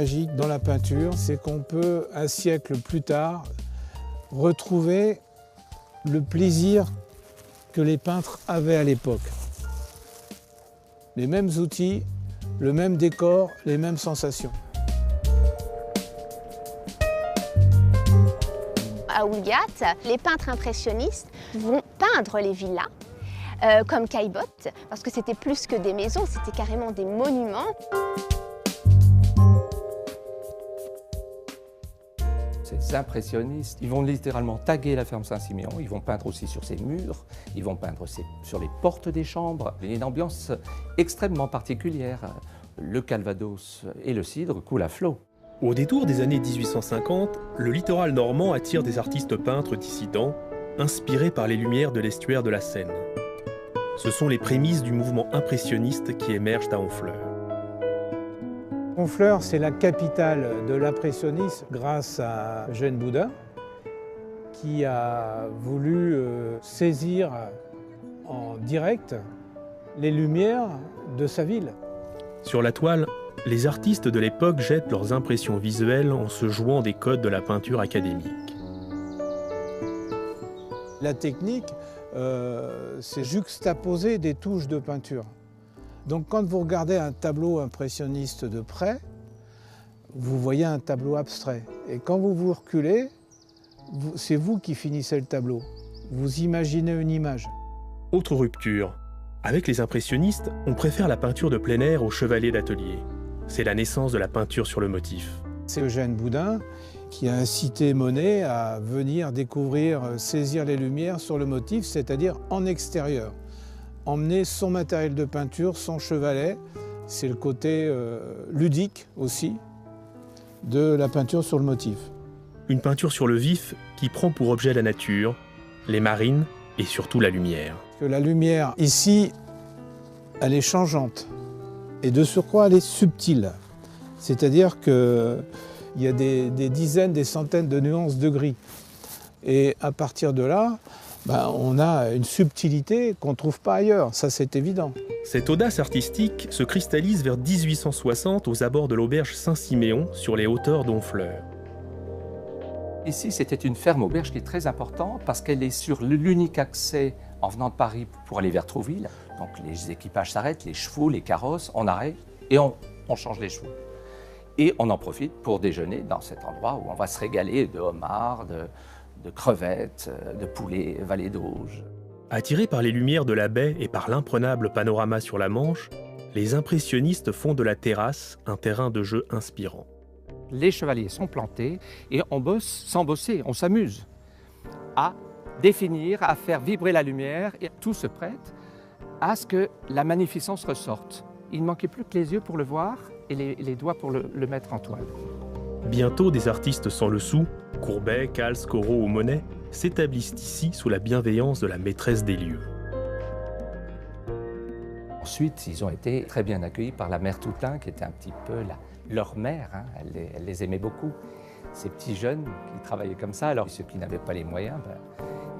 magique dans la peinture, c'est qu'on peut, un siècle plus tard, retrouver le plaisir que les peintres avaient à l'époque. Les mêmes outils, le même décor, les mêmes sensations. À Houlgate, les peintres impressionnistes vont peindre les villas, comme Caillebotte, parce que c'était plus que des maisons, c'était carrément des monuments. Ces impressionnistes, ils vont littéralement taguer la ferme Saint-Siméon, ils vont peindre aussi sur ses murs, ils vont peindre sur les portes des chambres. Il y a une ambiance extrêmement particulière. Le Calvados et le cidre coulent à flot. Au détour des années 1850, le littoral normand attire des artistes peintres dissidents, inspirés par les lumières de l'estuaire de la Seine. Ce sont les prémices du mouvement impressionniste qui émergent à Honfleur. Honfleur, c'est la capitale de l'impressionnisme grâce à Eugène Boudin, qui a voulu saisir en direct les lumières de sa ville. Sur la toile, les artistes de l'époque jettent leurs impressions visuelles en se jouant des codes de la peinture académique. La technique, c'est juxtaposer des touches de peinture. Donc quand vous regardez un tableau impressionniste de près, vous voyez un tableau abstrait. Et quand vous vous reculez, c'est vous qui finissez le tableau. Vous imaginez une image. Autre rupture. Avec les impressionnistes, on préfère la peinture de plein air aux chevaliers d'atelier. C'est la naissance de la peinture sur le motif. C'est Eugène Boudin qui a incité Monet à venir découvrir, saisir les lumières sur le motif, c'est-à-dire en extérieur. Emmener son matériel de peinture, son chevalet, c'est le côté ludique aussi de la peinture sur le motif. Une peinture sur le vif qui prend pour objet la nature, les marines et surtout la lumière. Que la lumière, ici, elle est changeante. Et de surcroît, elle est subtile. C'est-à-dire qu'il y a des dizaines, des centaines de nuances de gris. Et à partir de là, on a une subtilité qu'on ne trouve pas ailleurs, ça c'est évident. Cette audace artistique se cristallise vers 1860 aux abords de l'auberge Saint-Siméon, sur les hauteurs d'Honfleur. Ici, c'était une ferme-auberge qui est très importante parce qu'elle est sur l'unique accès en venant de Paris pour aller vers Trouville. Donc les équipages s'arrêtent, les chevaux, les carrosses, on arrête et on change les chevaux. Et on en profite pour déjeuner dans cet endroit où on va se régaler de homards, de crevettes, de poulets, vallée d'Auge. Attirés par les lumières de la baie et par l'imprenable panorama sur la Manche, les impressionnistes font de la terrasse un terrain de jeu inspirant. Les chevaliers sont plantés et on bosse sans bosser, on s'amuse à définir, à faire vibrer la lumière et tout se prête à ce que la magnificence ressorte. Il ne manquait plus que les yeux pour le voir et les doigts pour le mettre en toile. Bientôt, des artistes sans le sou, Courbet, Cals, Corot ou Monet, s'établissent ici sous la bienveillance de la maîtresse des lieux. Ensuite, ils ont été très bien accueillis par la mère Toutain, qui était un petit peu leur mère. Hein. Elle les aimait beaucoup. Ces petits jeunes qui travaillaient comme ça, alors ceux qui n'avaient pas les moyens,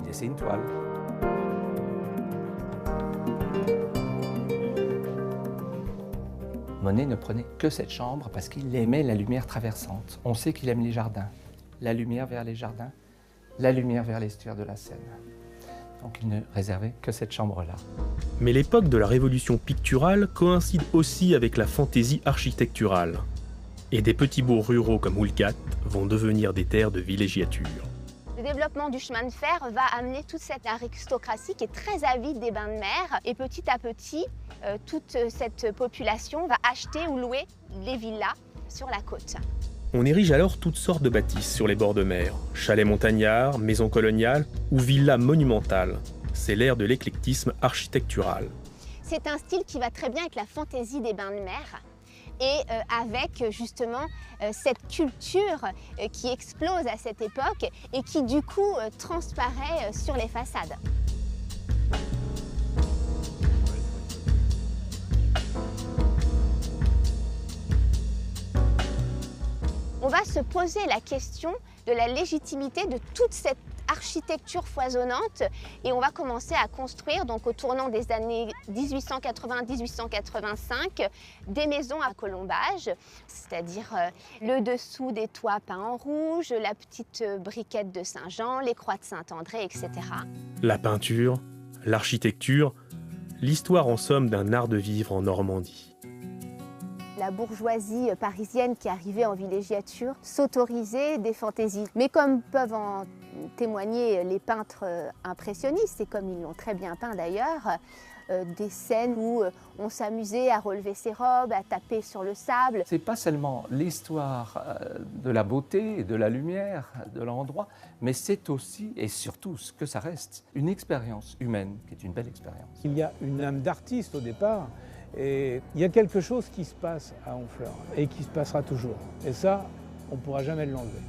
ils laissaient une toile. Monet ne prenait que cette chambre parce qu'il aimait la lumière traversante. On sait qu'il aime les jardins. La lumière vers les jardins, la lumière vers l'estuaire de la Seine. Donc il ne réservait que cette chambre-là. Mais l'époque de la révolution picturale coïncide aussi avec la fantaisie architecturale. Et des petits bourgs ruraux comme Houlgate vont devenir des terres de villégiature. Le développement du chemin de fer va amener toute cette aristocratie qui est très avide des bains de mer. Et petit à petit, toute cette population va acheter ou louer les villas sur la côte. On érige alors toutes sortes de bâtisses sur les bords de mer. Chalets montagnards, maisons coloniales ou villas monumentales. C'est l'ère de l'éclectisme architectural. C'est un style qui va très bien avec la fantaisie des bains de mer et avec justement cette culture qui explose à cette époque et qui du coup transparaît sur les façades. On va se poser la question de la légitimité de toute cette architecture foisonnante et on va commencer à construire, donc au tournant des années 1880-1885, des maisons à colombage, c'est-à-dire le dessous des toits peints en rouge, la petite briquette de Saint-Jean, les croix de Saint-André, etc. La peinture, l'architecture, l'histoire en somme d'un art de vivre en Normandie. La bourgeoisie parisienne qui arrivait en villégiature s'autorisait des fantaisies. Mais comme peuvent en témoigner les peintres impressionnistes, et comme ils l'ont très bien peint d'ailleurs, des scènes où on s'amusait à relever ses robes, à taper sur le sable. C'est pas seulement l'histoire de la beauté, de la lumière, de l'endroit, mais c'est aussi et surtout ce que ça reste, une expérience humaine qui est une belle expérience. Il y a une âme d'artiste au départ, et il y a quelque chose qui se passe à Honfleur et qui se passera toujours. Et ça, on ne pourra jamais l'enlever.